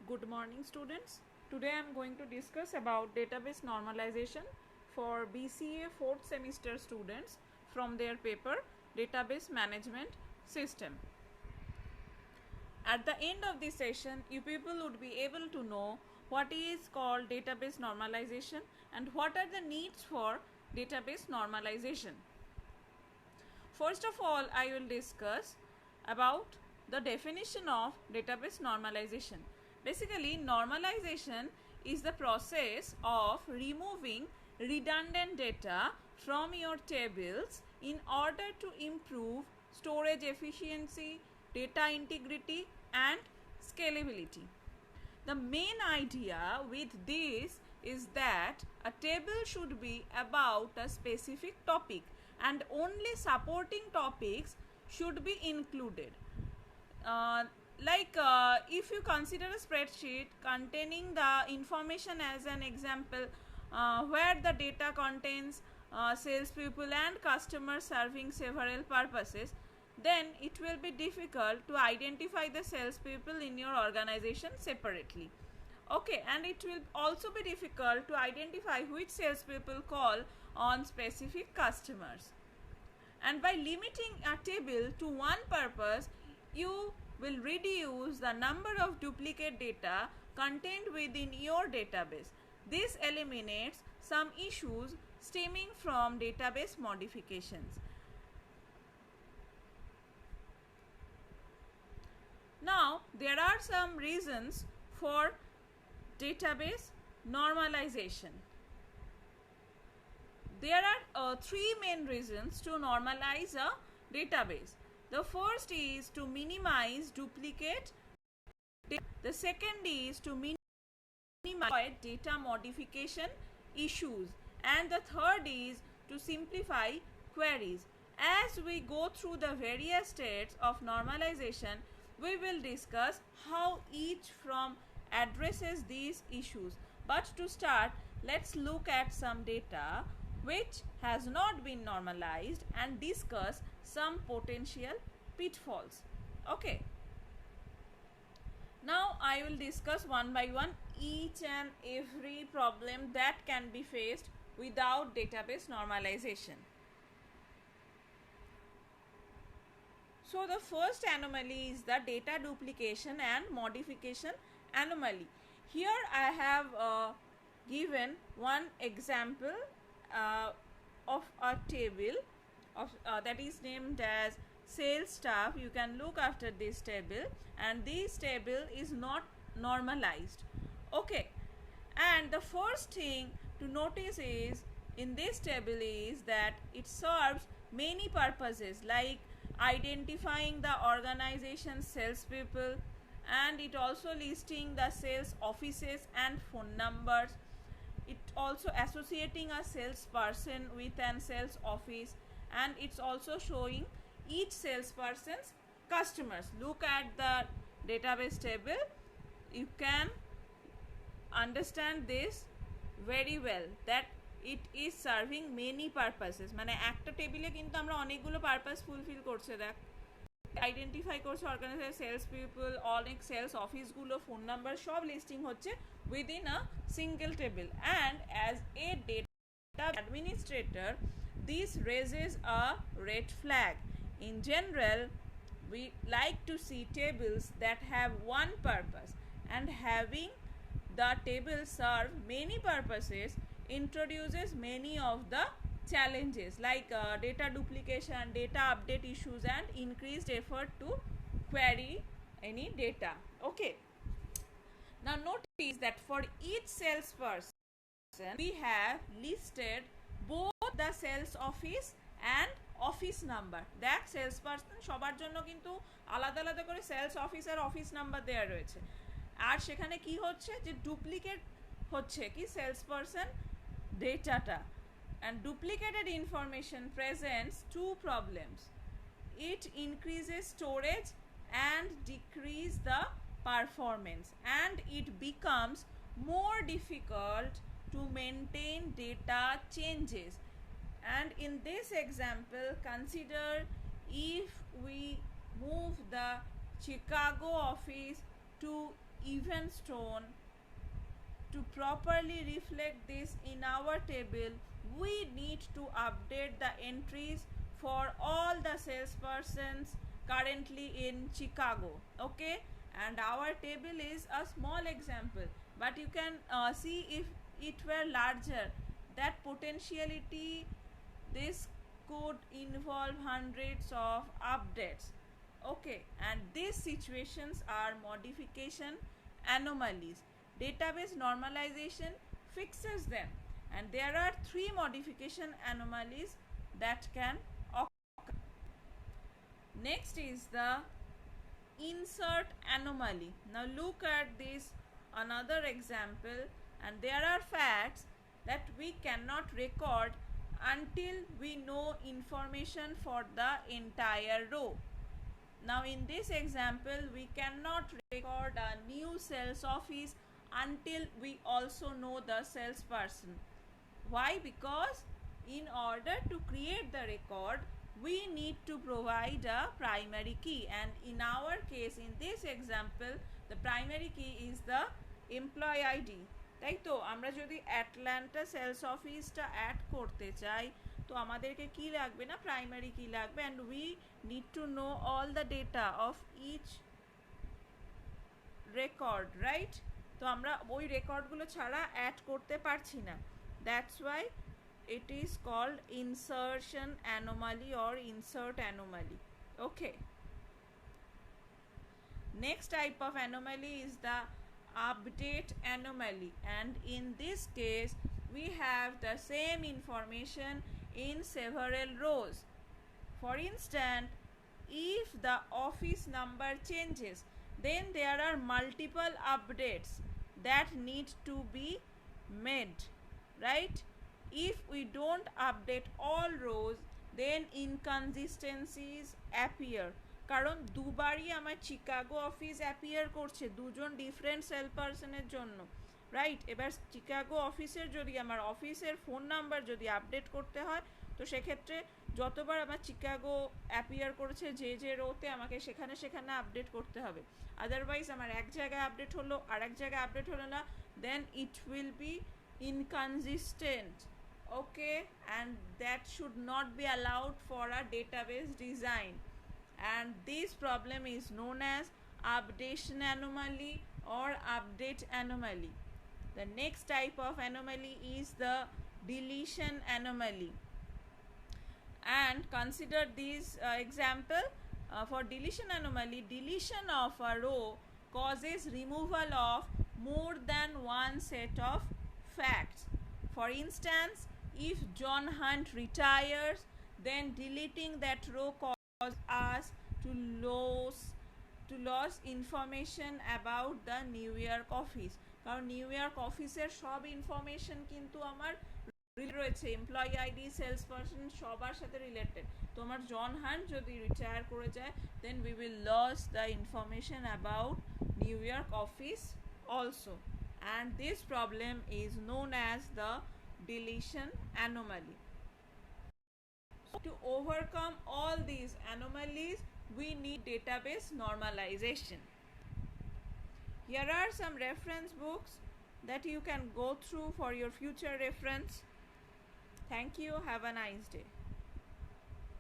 Good morning students. Today I am going to discuss about database normalization for BCA 4th semester students from their paper Database Management System. At the end of this session, you people would be able to know what is called database normalization and what are the needs for database normalization. First of all, I will discuss about the definition of database normalization. Basically, normalization is the process of removing redundant data from your tables in order to improve storage efficiency, data integrity and scalability. The main idea with this is that a table should be about a specific topic and only supporting topics should be included. If you consider a spreadsheet containing the information as an example, where the data contains salespeople and customers serving several purposes, then it will be difficult to identify the salespeople in your organization separately. Okay, and it will also be difficult to identify which salespeople call on specific customers. And by limiting a table to one purpose, you will reduce the number of duplicate data contained within your database. This eliminates some issues stemming from database modifications. Now, there are some reasons for database normalization. There are three main reasons to normalize a database. The first is to minimize duplicate data. The second is to minimize data modification issues. And the third is to simplify queries. As we go through the various states of normalization, we will discuss how each from addresses these issues. But to start, let's look at some data which has not been normalized and discuss some potential pitfalls. Okay. Now I will discuss one by one each and every problem that can be faced without database normalization. So the first anomaly is the data duplication and modification anomaly. Here I have given one example of a table of that is named as sales staff. You can look after this table, and this table is not normalized. Okay, and the first thing to notice is in this table is that it serves many purposes like identifying the organization's salespeople, and it also listing the sales offices and phone numbers. It also associating a salesperson with an sales office, and it's also showing each salesperson's customers. Look at the database table. You can understand this very well that it is serving many purposes. মানে একটা টেবিলে কিন্তু আমরা অনেকগুলো purpose fulfil করছে। দেখ, identify করছে organisation sales people, অনেক সেলস অফিসগুলো, ফোন নাম্বার সব লিস্টিং হচ্ছে within a single table. And as a data administrator, this raises a red flag. In general, we like to see tables that have one purpose, and having the table serve many purposes introduces many of the challenges like data duplication, data update issues and increased effort to query any data. Okay, now notice that for each salesperson we have listed both the sales office and office number. দেখ, sales person সবার জন্য কিন্তু আলাদা আলাদা করে sales office আর office number দেওয়া রয়েছে। আর সেখানে কি হচ্ছে যে ডুপ্লিকেট হচ্ছে কি সেলস পার্সন ডেটাটা। and duplicated information presents two problems. It increases storage and decreases the performance, and it becomes more difficult to maintain data changes. And in this example, consider if we move the Chicago office to even stone. To properly reflect this in our table, we need to update the entries for all the salespersons currently in Chicago. Okay, and our table is a small example, but you can see if it were larger, that potentiality this could involve hundreds of updates. Okay, and these situations are modification anomalies. Database normalization fixes them, and there are three modification anomalies that can occur. Next is the insert anomaly. Now look at this another example, and there are facts that we cannot record until we know information for the entire row. Now in this example, we cannot record a new sales office until we also know the salesperson. Why? Because in order to create the record, we need to provide a primary key, and in our case, in this example, the primary key is the employee ID. তাই তো আমরা যদি Atlanta sales অফিসটা add করতে চাই, তো আমাদেরকে কি লাগবে না, প্রাইমারি কি লাগবে, and we need to know all the data of each record, right? তো আমরা ওই রেকর্ডগুলো ছাড়া অ্যাড করতে পারছি না। That's why it is called insertion anomaly or insert anomaly. Okay, next type of anomaly is the update anomaly, and in this case we have the same information in several rows. For instance, if the office number changes, then there are multiple updates that need to be made, right? If we don't update all rows, then inconsistencies appear. কারণ দুবারই আমার Chicago office appear করছে দুজন different sell পারসনের জন্য, right? এবার চিকাগো অফিসের যদি আমার অফিসের ফোন নাম্বার যদি আপডেট করতে হয়, তো সেক্ষেত্রে যতবার আমার চিকাগো অ্যাপিয়ার করেছে যে রোতে, আমাকে সেখানে সেখানে আপডেট করতে হবে। আদারওয়াইজ আমার এক জায়গায় আপডেট হলো আর এক জায়গায় আপডেট হলো না, then it will be inconsistent. Okay, and that should not be allowed for a database design, and this problem is known as updation anomaly or update anomaly. The next type of anomaly is the deletion anomaly, and consider this example. For deletion anomaly, deletion of a row causes removal of more than one set of facts. For instance, if John Hunt retires, then deleting that row causes us to lose information about the New York office. কারণ new York অফিসের সব information কিন্তু আমার রয়েছে, employee ID, sales person সবার সাথে related. তো আমার জন হান্ট যদি রিটায়ার করে যায়, then we will lose the information about New York office also, and this problem is known as the deletion anomaly. So to overcome all these anomalies, we need database normalization. Here are some reference books that you can go through for your future reference. Thank you. Have a nice day.